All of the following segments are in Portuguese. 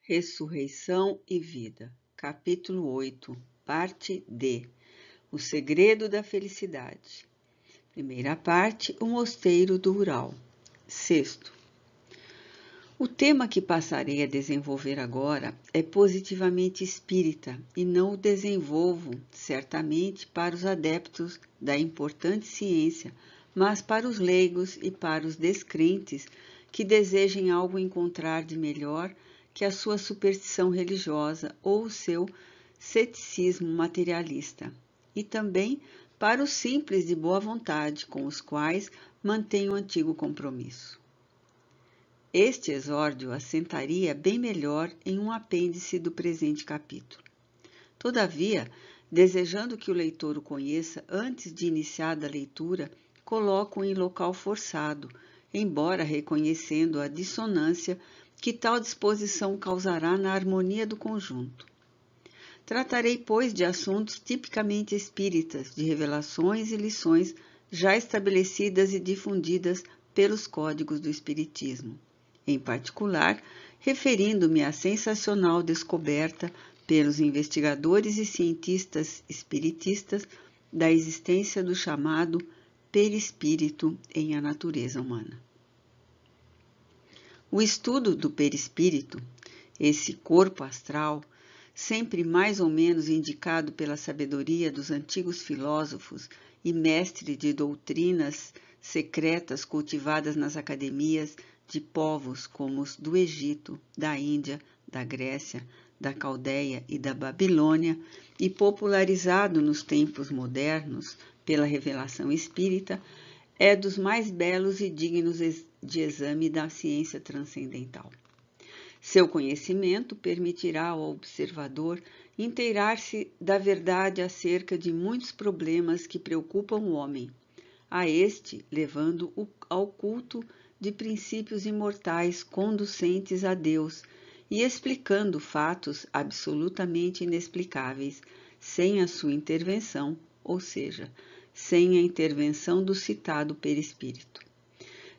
Ressurreição e Vida, capítulo 8, parte D. O segredo da felicidade. Primeira parte, o mosteiro do Ural. Sexto. O tema que passarei a desenvolver agora é positivamente espírita e não o desenvolvo, certamente, para os adeptos da importante ciência, mas para os leigos e para os descrentes que desejem algo encontrar de melhor que a sua superstição religiosa ou o seu ceticismo materialista, e também para os simples de boa vontade com os quais mantém o antigo compromisso. Este exórdio assentaria bem melhor em um apêndice do presente capítulo. Todavia, desejando que o leitor o conheça antes de iniciada a leitura, coloco-o em local forçado, embora reconhecendo a dissonância que tal disposição causará na harmonia do conjunto. Tratarei, pois, de assuntos tipicamente espíritas, de revelações e lições já estabelecidas e difundidas pelos códigos do Espiritismo, em particular, referindo-me à sensacional descoberta pelos investigadores e cientistas espiritistas da existência do chamado perispírito em a natureza humana. O estudo do perispírito, esse corpo astral, sempre mais ou menos indicado pela sabedoria dos antigos filósofos e mestre de doutrinas secretas cultivadas nas academias de povos como os do Egito, da Índia, da Grécia, da Caldeia e da Babilônia, e popularizado nos tempos modernos pela revelação espírita, é dos mais belos e dignos de exame da ciência transcendental. Seu conhecimento permitirá ao observador inteirar-se da verdade acerca de muitos problemas que preocupam o homem, a este levando-o ao culto de princípios imortais conducentes a Deus e explicando fatos absolutamente inexplicáveis, sem a sua intervenção, ou seja, sem a intervenção do citado perispírito.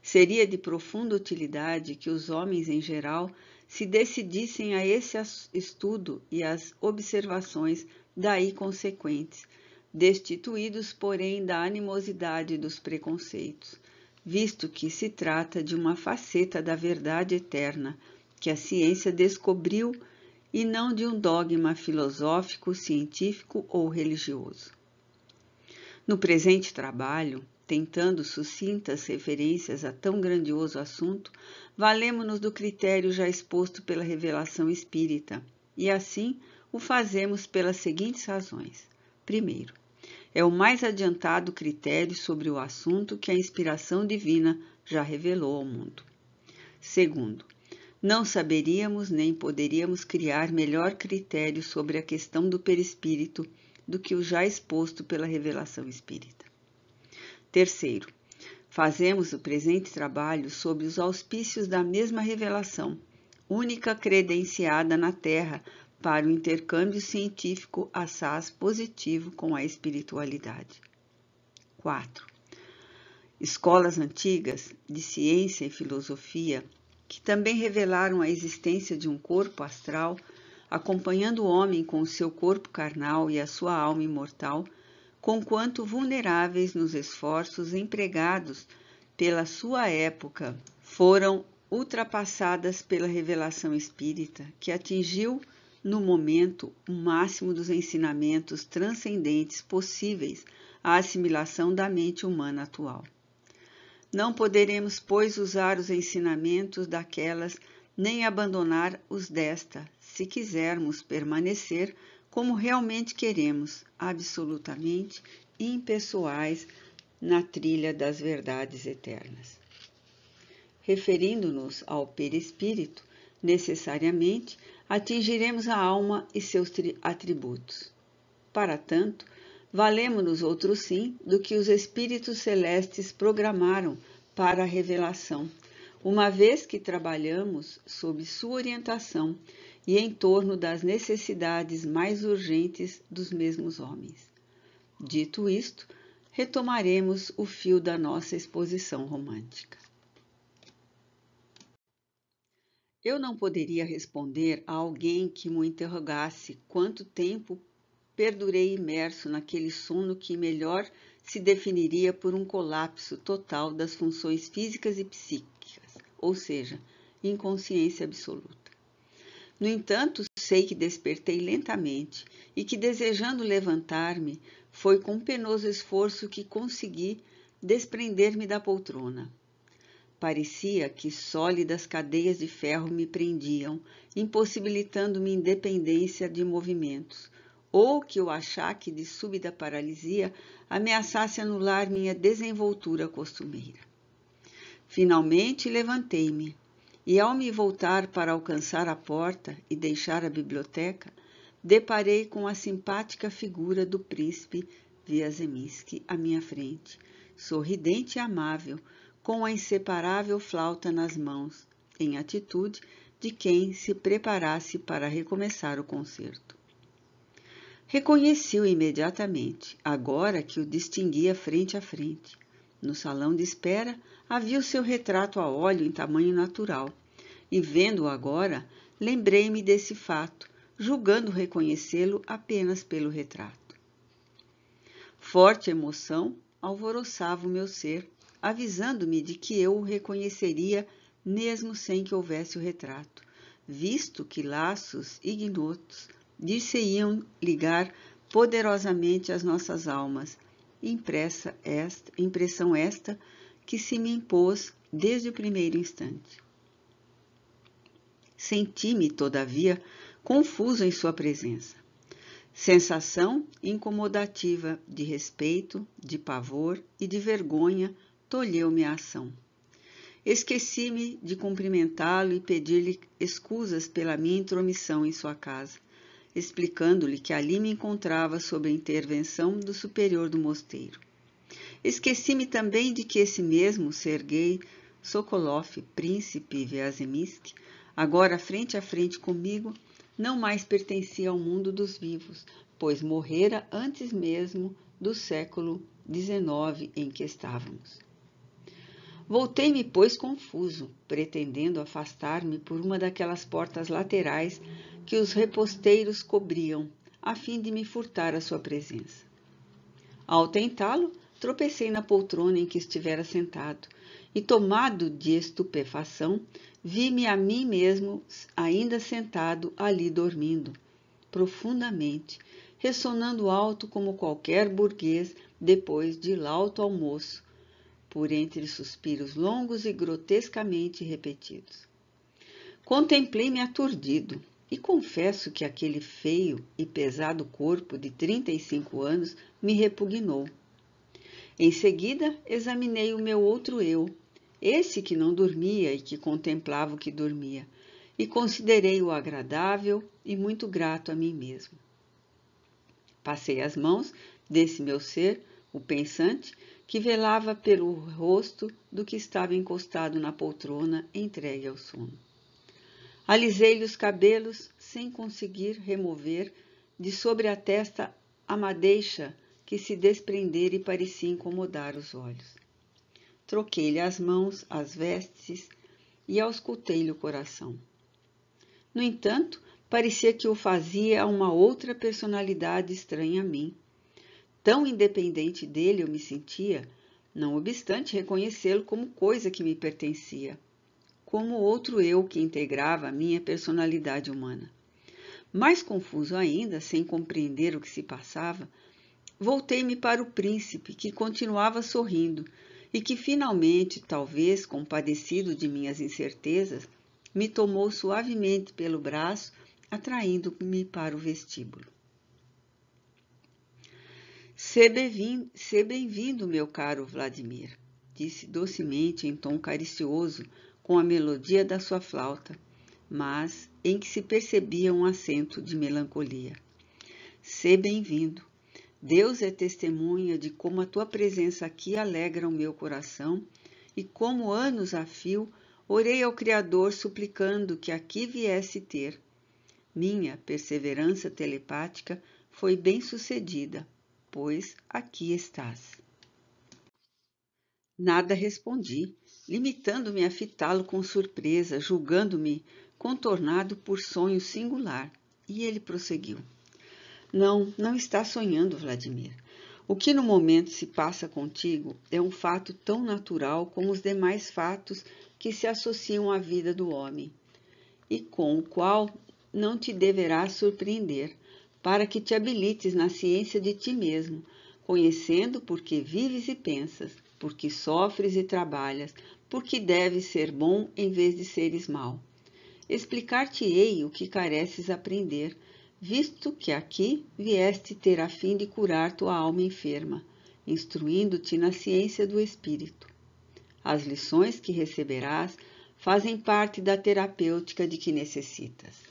Seria de profunda utilidade que os homens em geral se decidissem a esse estudo e às observações daí consequentes, destituídos, porém, da animosidade e dos preconceitos, visto que se trata de uma faceta da verdade eterna que a ciência descobriu e não de um dogma filosófico, científico ou religioso. No presente trabalho, tentando sucintas referências a tão grandioso assunto, valemo-nos do critério já exposto pela revelação espírita, e assim o fazemos pelas seguintes razões. Primeiro, é o mais adiantado critério sobre o assunto que a inspiração divina já revelou ao mundo. Segundo, não saberíamos nem poderíamos criar melhor critério sobre a questão do perispírito do que o já exposto pela revelação espírita. Terceiro, fazemos o presente trabalho sob os auspícios da mesma revelação, única credenciada na Terra para o intercâmbio científico assaz positivo com a espiritualidade. 4. Escolas antigas de ciência e filosofia, que também revelaram a existência de um corpo astral, acompanhando o homem com o seu corpo carnal e a sua alma imortal, conquanto vulneráveis nos esforços empregados pela sua época, foram ultrapassadas pela revelação espírita, que atingiu no momento o máximo dos ensinamentos transcendentes possíveis à assimilação da mente humana atual. Não poderemos, pois, usar os ensinamentos daquelas, nem abandonar os desta, se quisermos permanecer como realmente queremos, absolutamente impessoais na trilha das verdades eternas. Referindo-nos ao perispírito, necessariamente atingiremos a alma e seus atributos. Para tanto, valemo-nos outro sim do que os espíritos celestes programaram para a revelação, uma vez que trabalhamos sob sua orientação e em torno das necessidades mais urgentes dos mesmos homens. Dito isto, retomaremos o fio da nossa exposição romântica. Eu não poderia responder a alguém que me interrogasse quanto tempo perdurei imerso naquele sono que melhor se definiria por um colapso total das funções físicas e psíquicas, ou seja, inconsciência absoluta. No entanto, sei que despertei lentamente e que, desejando levantar-me, foi com penoso esforço que consegui desprender-me da poltrona. Parecia que sólidas cadeias de ferro me prendiam, impossibilitando-me independência de movimentos, ou que o achaque de súbita paralisia ameaçasse anular minha desenvoltura costumeira. Finalmente levantei-me, e ao me voltar para alcançar a porta e deixar a biblioteca, deparei com a simpática figura do príncipe Wierzemiński à minha frente, sorridente e amável, com a inseparável flauta nas mãos, em atitude de quem se preparasse para recomeçar o concerto. Reconheci-o imediatamente, agora que o distinguia frente a frente. No salão de espera havia o seu retrato a óleo em tamanho natural, e vendo-o agora, lembrei-me desse fato, julgando reconhecê-lo apenas pelo retrato. Forte emoção alvoroçava o meu ser, avisando-me de que eu o reconheceria mesmo sem que houvesse o retrato, visto que laços ignotos dir-se-iam ligar poderosamente as nossas almas, impressão esta que se me impôs desde o primeiro instante. Senti-me, todavia, confuso em sua presença. Sensação incomodativa de respeito, de pavor e de vergonha tolheu-me a ação. Esqueci-me de cumprimentá-lo e pedir-lhe escusas pela minha intromissão em sua casa, explicando-lhe que ali me encontrava sob a intervenção do superior do mosteiro. Esqueci-me também de que esse mesmo Sergei Sokolov, príncipe Wierzemiński, agora frente a frente comigo, não mais pertencia ao mundo dos vivos, pois morrera antes mesmo do século XIX em que estávamos. Voltei-me, pois, confuso, pretendendo afastar-me por uma daquelas portas laterais que os reposteiros cobriam, a fim de me furtar a sua presença. Ao tentá-lo, tropecei na poltrona em que estivera sentado, e, tomado de estupefação, vi-me a mim mesmo ainda sentado ali dormindo, profundamente, ressonando alto como qualquer burguês depois de lauto almoço, por entre suspiros longos e grotescamente repetidos. Contemplei-me aturdido e confesso que aquele feio e pesado corpo de 35 anos me repugnou. Em seguida, examinei o meu outro eu, esse que não dormia e que contemplava o que dormia, e considerei-o agradável e muito grato a mim mesmo. Passei as mãos desse meu ser, o pensante, que velava pelo rosto do que estava encostado na poltrona, entregue ao sono. Alisei-lhe os cabelos, sem conseguir remover de sobre a testa a madeixa que se desprendera e parecia incomodar os olhos. Troquei-lhe as mãos, as vestes e auscultei-lhe o coração. No entanto, parecia que o fazia a uma outra personalidade estranha a mim. Tão independente dele eu me sentia, não obstante reconhecê-lo como coisa que me pertencia, como outro eu que integrava a minha personalidade humana. Mais confuso ainda, sem compreender o que se passava, voltei-me para o príncipe, que continuava sorrindo e que finalmente, talvez compadecido de minhas incertezas, me tomou suavemente pelo braço, atraindo-me para o vestíbulo. Se bem-vindo, meu caro Vladimir, disse docemente em tom caricioso, com a melodia da sua flauta, mas em que se percebia um acento de melancolia. Se bem-vindo. Deus é testemunha de como a tua presença aqui alegra o meu coração e como anos a fio orei ao Criador suplicando que aqui viesse ter. Minha perseverança telepática foi bem-sucedida, pois aqui estás. Nada respondi, limitando-me a fitá-lo com surpresa, julgando-me contornado por sonho singular. E ele prosseguiu. Não está sonhando, Vladimir. O que no momento se passa contigo é um fato tão natural como os demais fatos que se associam à vida do homem, e com o qual não te deverá surpreender, para que te habilites na ciência de ti mesmo, conhecendo por que vives e pensas, por que sofres e trabalhas, por que deves ser bom em vez de seres mau. Explicar-te-ei o que careces aprender, visto que aqui vieste ter a fim de curar tua alma enferma, instruindo-te na ciência do espírito. As lições que receberás fazem parte da terapêutica de que necessitas.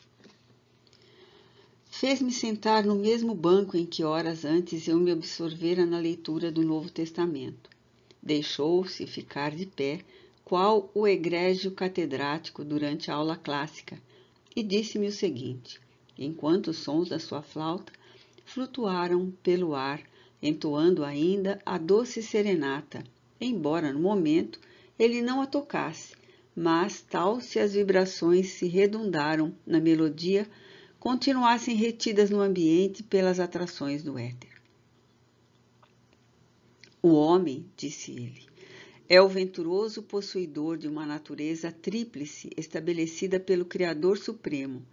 Fez-me sentar no mesmo banco em que horas antes eu me absorvera na leitura do Novo Testamento. Deixou-se ficar de pé, qual o egrégio catedrático durante a aula clássica, e disse-me o seguinte, enquanto os sons da sua flauta flutuaram pelo ar, entoando ainda a doce serenata, embora no momento ele não a tocasse, mas tal se as vibrações se redundaram na melodia, continuassem retidas no ambiente pelas atrações do éter. O homem, disse ele, é o venturoso possuidor de uma natureza tríplice estabelecida pelo Criador Supremo,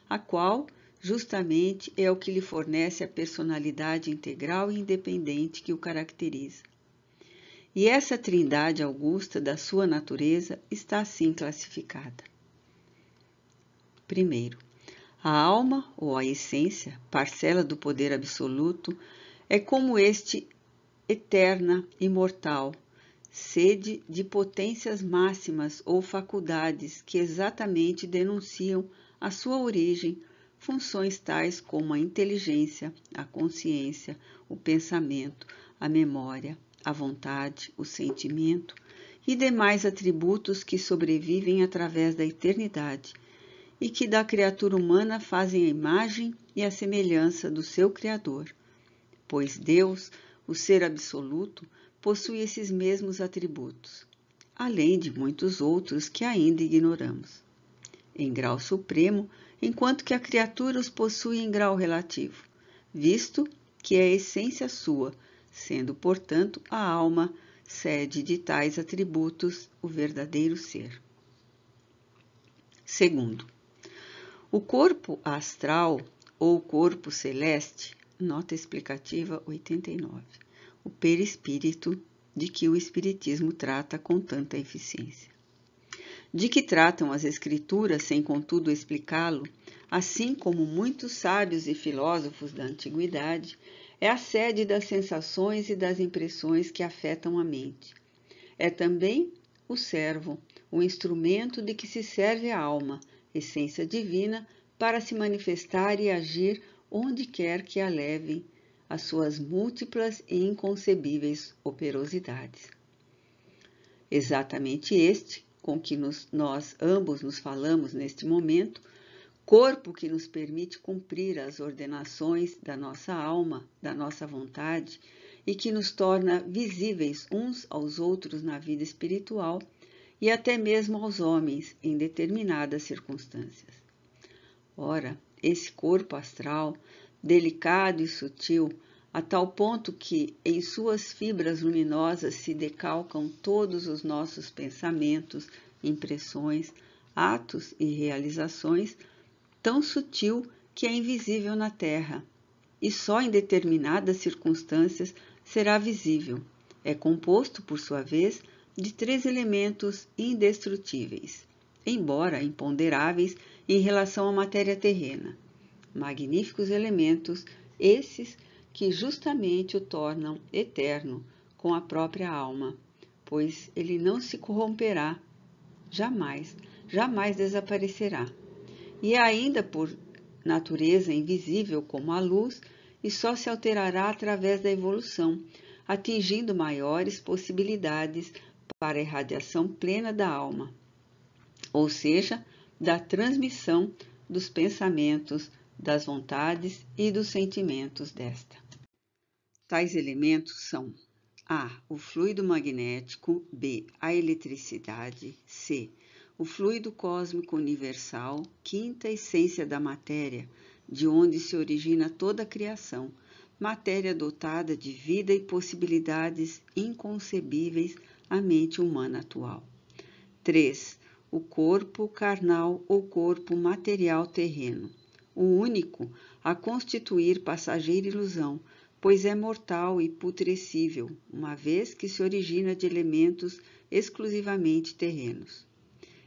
a qual, justamente, é o que lhe fornece a personalidade integral e independente que o caracteriza. E essa trindade augusta da sua natureza está assim classificada. Primeiro, a alma, ou a essência, parcela do poder absoluto, é como este eterna, imortal, sede de potências máximas ou faculdades que exatamente denunciam a sua origem, funções tais como a inteligência, a consciência, o pensamento, a memória, a vontade, o sentimento e demais atributos que sobrevivem através da eternidade e que da criatura humana fazem a imagem e a semelhança do seu Criador, pois Deus, o Ser Absoluto, possui esses mesmos atributos, além de muitos outros que ainda ignoramos, em grau supremo, enquanto que a criatura os possui em grau relativo, visto que é a essência sua, sendo, portanto, a alma sede de tais atributos, o verdadeiro ser. Segundo, o corpo astral ou corpo celeste, nota explicativa 89, o perispírito de que o Espiritismo trata com tanta eficiência. De que tratam as Escrituras sem contudo explicá-lo, assim como muitos sábios e filósofos da antiguidade, é a sede das sensações e das impressões que afetam a mente. É também o servo, o instrumento de que se serve a alma, essência divina, para se manifestar e agir onde quer que a levem as suas múltiplas e inconcebíveis operosidades. Exatamente este, com que nós ambos nos falamos neste momento, corpo que nos permite cumprir as ordenações da nossa alma, da nossa vontade, e que nos torna visíveis uns aos outros na vida espiritual e até mesmo aos homens em determinadas circunstâncias. Ora, esse corpo astral, delicado e sutil, a tal ponto que em suas fibras luminosas se decalcam todos os nossos pensamentos, impressões, atos e realizações, tão sutil que é invisível na Terra, e só em determinadas circunstâncias será visível. É composto, por sua vez, de 3 elementos indestrutíveis, embora imponderáveis em relação à matéria terrena. Magníficos elementos, esses que justamente o tornam eterno com a própria alma, pois ele não se corromperá, jamais desaparecerá. E é ainda por natureza invisível como a luz, e só se alterará através da evolução, atingindo maiores possibilidades para a irradiação plena da alma, ou seja, da transmissão dos pensamentos, das vontades e dos sentimentos desta. Tais elementos são A. O fluido magnético, B. A eletricidade, C. o fluido cósmico universal, quinta essência da matéria, de onde se origina toda a criação, matéria dotada de vida e possibilidades inconcebíveis à mente humana atual. 3. O corpo carnal ou corpo material terreno, o único a constituir passageira ilusão, pois é mortal e putrescível, uma vez que se origina de elementos exclusivamente terrenos.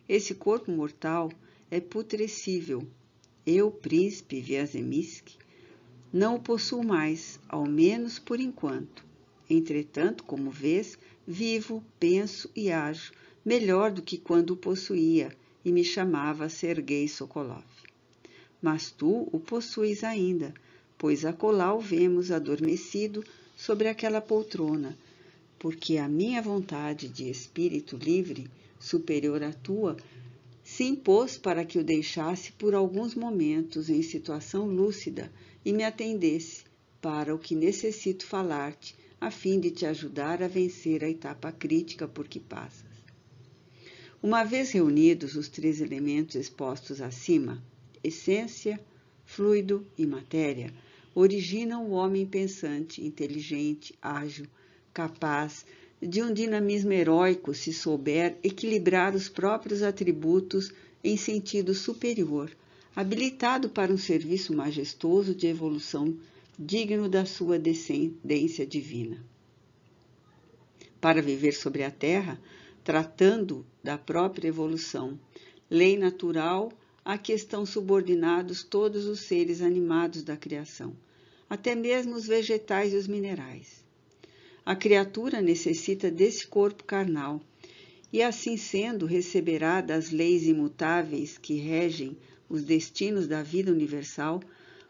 Esse corpo mortal é putrescível. Eu, príncipe Viazemisk, não o possuo mais, ao menos por enquanto. Entretanto, como vês, vivo, penso e ajo melhor do que quando o possuía e me chamava Sergei Sokolov. Mas tu o possuis ainda, pois acolá o vemos adormecido sobre aquela poltrona, porque a minha vontade de espírito livre, superior à tua, se impôs para que o deixasse por alguns momentos em situação lúcida e me atendesse para o que necessito falar-te, a fim de te ajudar a vencer a etapa crítica por que passas. Uma vez reunidos os 3 elementos expostos acima, essência, fluido e matéria, originam o homem pensante, inteligente, ágil, capaz de um dinamismo heróico se souber equilibrar os próprios atributos em sentido superior, habilitado para um serviço majestoso de evolução digno da sua descendência divina. Para viver sobre a Terra, tratando da própria evolução, lei natural a que estão subordinados todos os seres animados da criação, até mesmo os vegetais e os minerais. A criatura necessita desse corpo carnal, e assim sendo, receberá das leis imutáveis que regem os destinos da vida universal,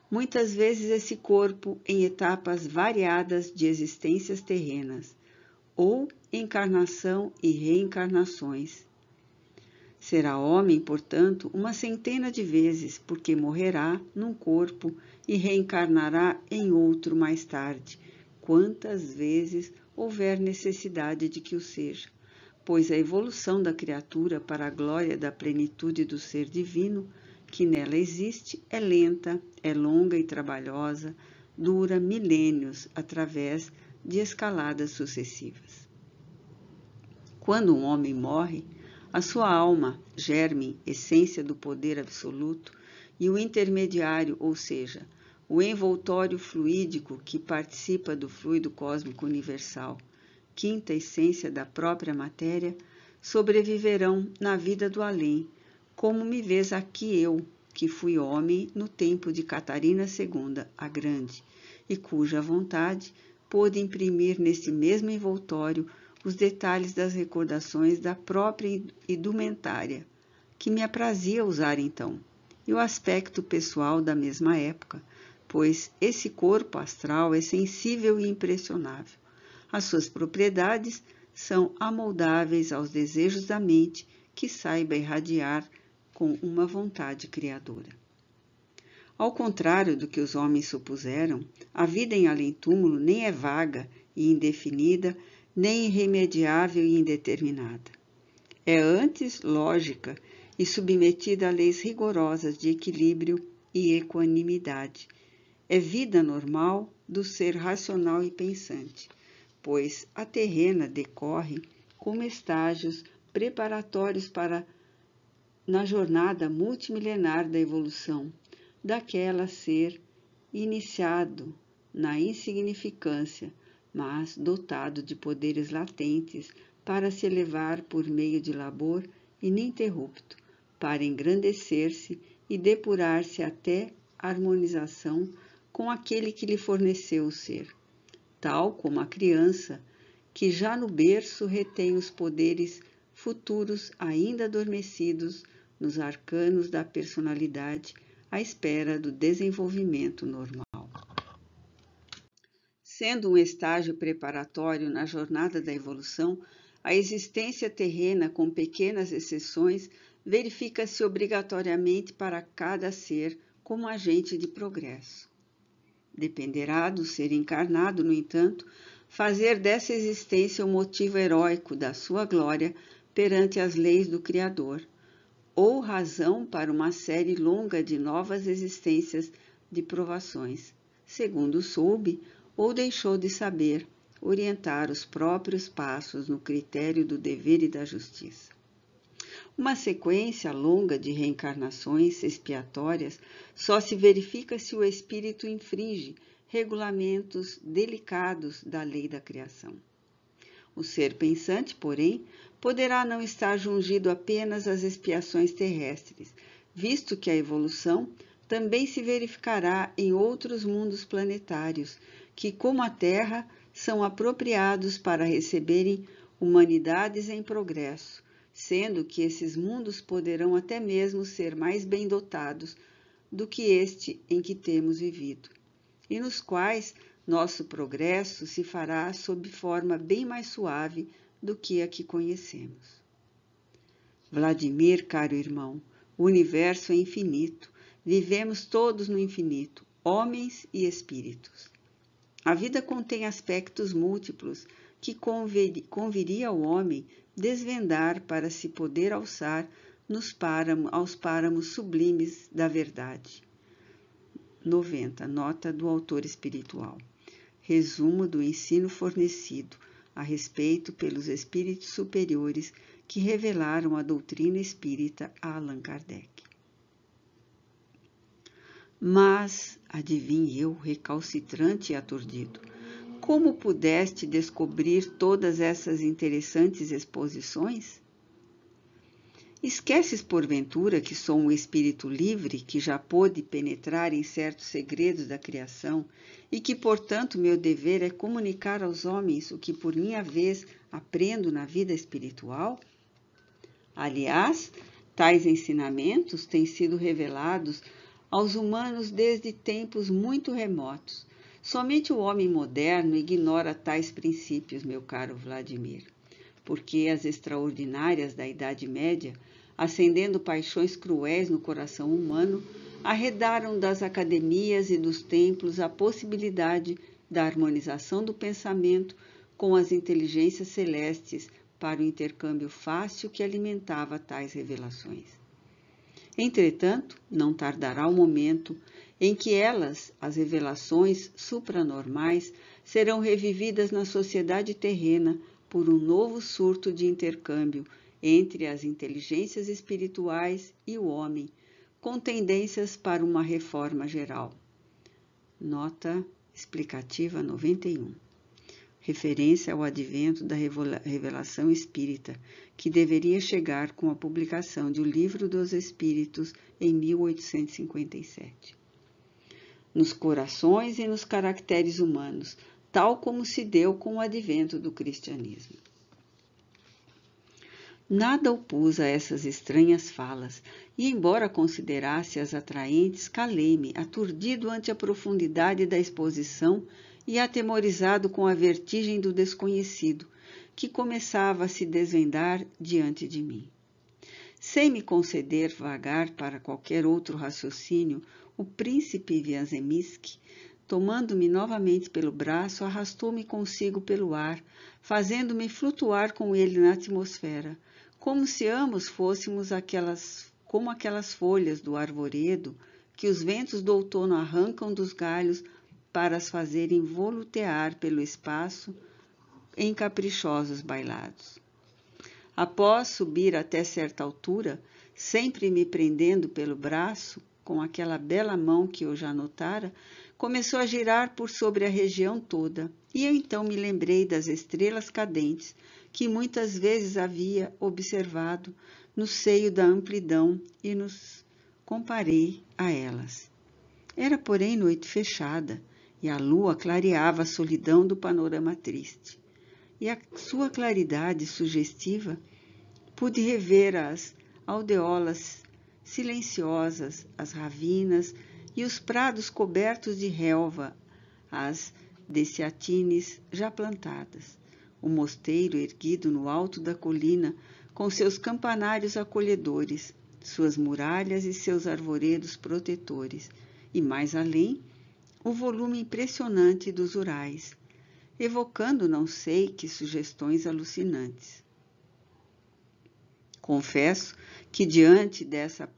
muitas vezes esse corpo em etapas variadas de existências terrenas, ou encarnação e reencarnações. Será homem, portanto, uma centena de vezes, porque morrerá num corpo e reencarnará em outro mais tarde, quantas vezes houver necessidade de que o seja, pois a evolução da criatura para a glória da plenitude do ser divino que nela existe é lenta, é longa e trabalhosa, dura milênios através de escaladas sucessivas. Quando um homem morre, a sua alma, germe, essência do poder absoluto, e o intermediário, ou seja, o envoltório fluídico que participa do fluido cósmico universal, quinta essência da própria matéria, sobreviverão na vida do além, como me vês aqui eu, que fui homem no tempo de Catarina II, a Grande, e cuja vontade pôde imprimir nesse mesmo envoltório os detalhes das recordações da própria indumentária, que me aprazia usar então, e o aspecto pessoal da mesma época, pois esse corpo astral é sensível e impressionável. As suas propriedades são amoldáveis aos desejos da mente que saiba irradiar com uma vontade criadora. Ao contrário do que os homens supuseram, a vida em além-túmulo nem é vaga e indefinida, nem irremediável e indeterminada. É antes lógica e submetida a leis rigorosas de equilíbrio e equanimidade. É vida normal do ser racional e pensante, pois a terrena decorre como estágios preparatórios para na jornada multimilenar da evolução, daquela ser iniciado na insignificância, mas dotado de poderes latentes para se elevar por meio de labor ininterrupto, para engrandecer-se e depurar-se até harmonização com aquele que lhe forneceu o ser, tal como a criança, que já no berço retém os poderes futuros ainda adormecidos nos arcanos da personalidade, à espera do desenvolvimento normal. Sendo um estágio preparatório na jornada da evolução, a existência terrena, com pequenas exceções, verifica-se obrigatoriamente para cada ser como agente de progresso. Dependerá do ser encarnado, no entanto, fazer dessa existência o motivo heróico da sua glória perante as leis do Criador, ou razão para uma série longa de novas existências de provações, segundo soube ou deixou de saber orientar os próprios passos no critério do dever e da justiça. Uma sequência longa de reencarnações expiatórias só se verifica se o espírito infringe regulamentos delicados da lei da criação. O ser pensante, porém, poderá não estar jungido apenas às expiações terrestres, visto que a evolução também se verificará em outros mundos planetários, que, como a Terra, são apropriados para receberem humanidades em progresso, sendo que esses mundos poderão até mesmo ser mais bem dotados do que este em que temos vivido, e nos quais nosso progresso se fará sob forma bem mais suave do que a que conhecemos. Vladimir, caro irmão, o universo é infinito, vivemos todos no infinito, homens e espíritos. A vida contém aspectos múltiplos que conviria ao homem desvendar para se poder alçar aos páramos sublimes da verdade. 90. Nota do autor espiritual. Resumo do ensino fornecido a respeito pelos espíritos superiores que revelaram a doutrina espírita a Allan Kardec. Mas, adivinhe eu, recalcitrante e aturdido, como pudeste descobrir todas essas interessantes exposições? Esqueces, porventura, que sou um espírito livre que já pôde penetrar em certos segredos da criação e que, portanto, meu dever é comunicar aos homens o que, por minha vez, aprendo na vida espiritual? Aliás, tais ensinamentos têm sido revelados aos humanos desde tempos muito remotos. Somente o homem moderno ignora tais princípios, meu caro Vladimir, porque as extraordinárias da Idade Média, acendendo paixões cruéis no coração humano, arredaram das academias e dos templos a possibilidade da harmonização do pensamento com as inteligências celestes para o intercâmbio fácil que alimentava tais revelações. Entretanto, não tardará o momento em que elas, as revelações supranormais, serão revividas na sociedade terrena por um novo surto de intercâmbio entre as inteligências espirituais e o homem, com tendências para uma reforma geral. Nota explicativa 91. Referência ao advento da revelação espírita, que deveria chegar com a publicação de O Livro dos Espíritos em 1857. Nos corações e nos caracteres humanos, tal como se deu com o advento do cristianismo. Nada opus a essas estranhas falas, e embora considerasse-as atraentes, calei-me, aturdido ante a profundidade da exposição e atemorizado com a vertigem do desconhecido, que começava a se desvendar diante de mim. Sem me conceder vagar para qualquer outro raciocínio, o príncipe Wiazemski, tomando-me novamente pelo braço, arrastou-me consigo pelo ar, fazendo-me flutuar com ele na atmosfera, como se ambos fôssemos como aquelas folhas do arvoredo que os ventos do outono arrancam dos galhos para as fazerem volutear pelo espaço em caprichosos bailados. Após subir até certa altura, sempre me prendendo pelo braço, com aquela bela mão que eu já notara, começou a girar por sobre a região toda, e eu então me lembrei das estrelas cadentes que muitas vezes havia observado no seio da amplidão e nos comparei a elas. Era, porém, noite fechada, e a lua clareava a solidão do panorama triste. E a sua claridade sugestiva pude rever as aldeolas silenciosas, as ravinas e os prados cobertos de relva, as deciatines já plantadas, o mosteiro erguido no alto da colina com seus campanários acolhedores, suas muralhas e seus arvoredos protetores, e mais além, o volume impressionante dos urais, evocando não sei que sugestões alucinantes. Confesso que diante dessa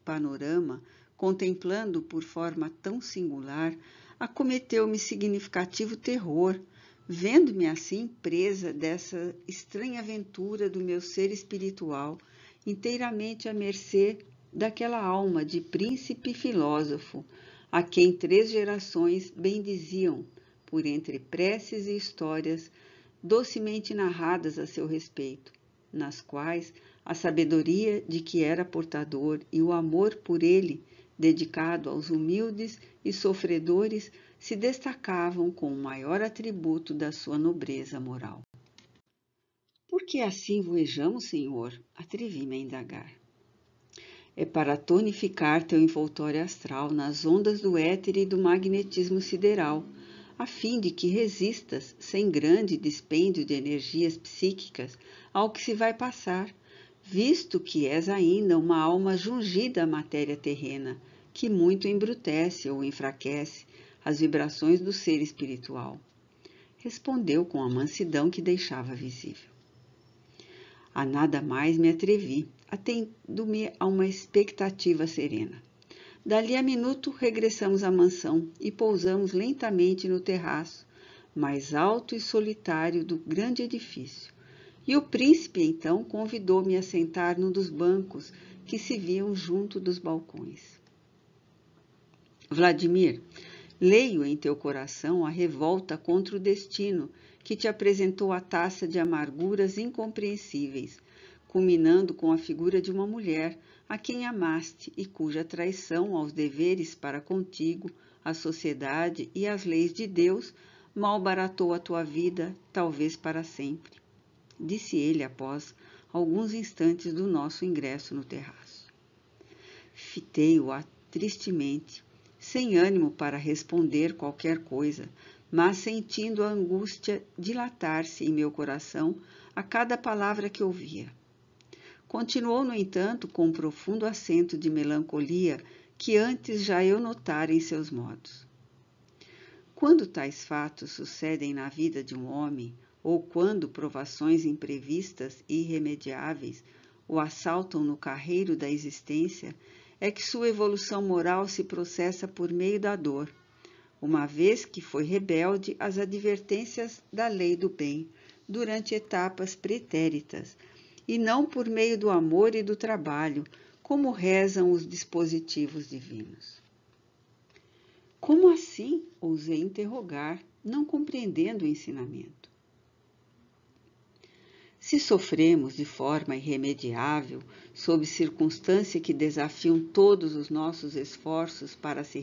panorama, contemplando por forma tão singular, acometeu-me significativo terror, vendo-me assim presa dessa estranha aventura do meu ser espiritual, inteiramente à mercê daquela alma de príncipe filósofo, a quem 3 gerações bendiziam, por entre preces e histórias docemente narradas a seu respeito, nas quais a sabedoria de que era portador e o amor por ele, dedicado aos humildes e sofredores, se destacavam com o maior atributo da sua nobreza moral. Por que assim voejamos, Senhor? Atrevi-me a indagar. É para tonificar teu envoltório astral nas ondas do éter e do magnetismo sideral, a fim de que resistas, sem grande dispêndio de energias psíquicas, ao que se vai passar, visto que és ainda uma alma jungida à matéria terrena, que muito embrutece ou enfraquece as vibrações do ser espiritual. Respondeu com a mansidão que deixava visível. A nada mais me atrevi, atendo-me a uma expectativa serena. Dali a minuto regressamos à mansão e pousamos lentamente no terraço, mais alto e solitário do grande edifício. E o príncipe então convidou-me a sentar num dos bancos que se viam junto dos balcões. Vladimir, leio em teu coração a revolta contra o destino que te apresentou a taça de amarguras incompreensíveis, culminando com a figura de uma mulher a quem amaste e cuja traição aos deveres para contigo, à sociedade e às leis de Deus malbaratou a tua vida, talvez para sempre, disse ele após alguns instantes do nosso ingresso no terraço. Fitei-o tristemente, sem ânimo para responder qualquer coisa, mas sentindo a angústia dilatar-se em meu coração a cada palavra que ouvia. Continuou, no entanto, com um profundo acento de melancolia que antes já eu notara em seus modos. Quando tais fatos sucedem na vida de um homem, ou quando provações imprevistas e irremediáveis o assaltam no carreiro da existência, é que sua evolução moral se processa por meio da dor, uma vez que foi rebelde às advertências da lei do bem durante etapas pretéritas, e não por meio do amor e do trabalho, como rezam os dispositivos divinos. Como assim? Ousei interrogar, não compreendendo o ensinamento. Se sofremos de forma irremediável, sob circunstâncias que desafiam todos os nossos esforços para se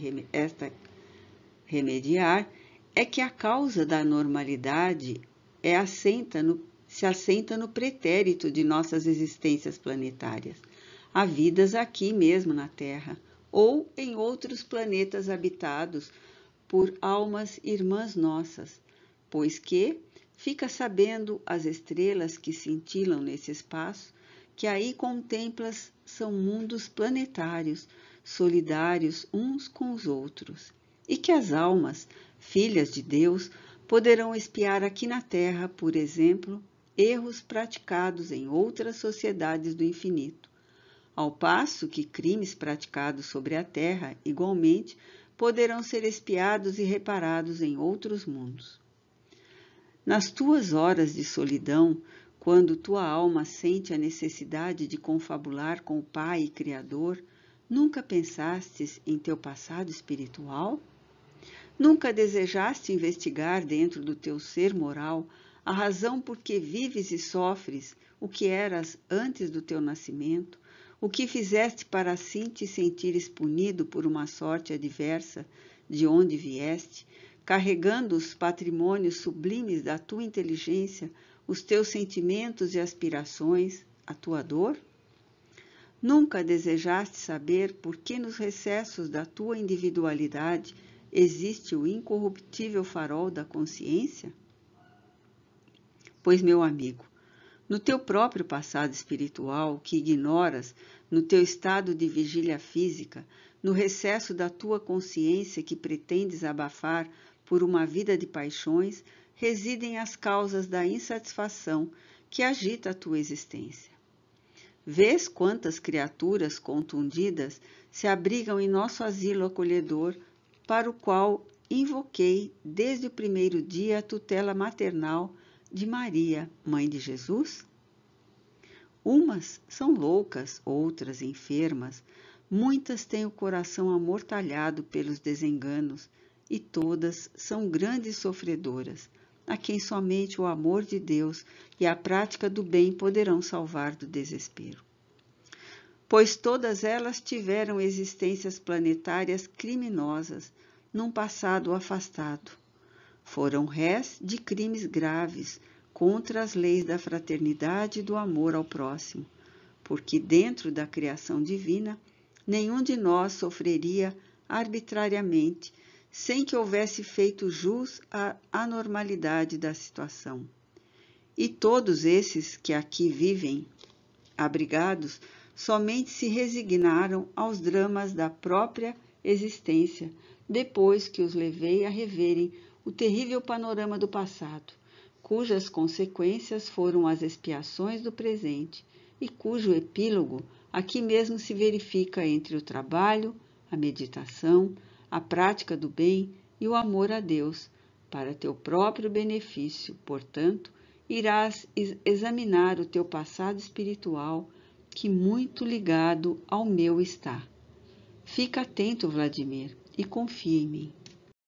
remediar, é que a causa da normalidade se assenta no pretérito de nossas existências planetárias, havidas aqui mesmo na Terra, ou em outros planetas habitados por almas irmãs nossas, pois que fica sabendo as estrelas que cintilam nesse espaço, que aí contemplas são mundos planetários, solidários uns com os outros, e que as almas, filhas de Deus, poderão espiar aqui na Terra, por exemplo, erros praticados em outras sociedades do infinito, ao passo que crimes praticados sobre a Terra, igualmente, poderão ser espiados e reparados em outros mundos. Nas tuas horas de solidão, quando tua alma sente a necessidade de confabular com o Pai e Criador, nunca pensastes em teu passado espiritual? Nunca desejaste investigar dentro do teu ser moral a razão por que vives e sofres o que eras antes do teu nascimento, o que fizeste para assim te sentires punido por uma sorte adversa de onde vieste, carregando os patrimônios sublimes da tua inteligência, os teus sentimentos e aspirações, a tua dor? Nunca desejaste saber por que nos recessos da tua individualidade existe o incorruptível farol da consciência? Pois, meu amigo, no teu próprio passado espiritual, que ignoras, no teu estado de vigília física, no recesso da tua consciência que pretendes abafar por uma vida de paixões, residem as causas da insatisfação que agita a tua existência. Vês quantas criaturas contundidas se abrigam em nosso asilo acolhedor, para o qual invoquei desde o primeiro dia a tutela maternal de Maria, mãe de Jesus? Umas são loucas, outras enfermas, muitas têm o coração amortalhado pelos desenganos, e todas são grandes sofredoras, a quem somente o amor de Deus e a prática do bem poderão salvar do desespero. Pois todas elas tiveram existências planetárias criminosas, num passado afastado. Foram rés de crimes graves contra as leis da fraternidade e do amor ao próximo, porque dentro da criação divina, nenhum de nós sofreria arbitrariamente, sem que houvesse feito jus à anormalidade da situação. E todos esses que aqui vivem abrigados somente se resignaram aos dramas da própria existência, depois que os levei a reverem o terrível panorama do passado, cujas consequências foram as expiações do presente e cujo epílogo aqui mesmo se verifica entre o trabalho, a meditação, a prática do bem e o amor a Deus, para teu próprio benefício. Portanto, irás examinar o teu passado espiritual, que muito ligado ao meu está. Fica atento, Vladimir, e confia em mim.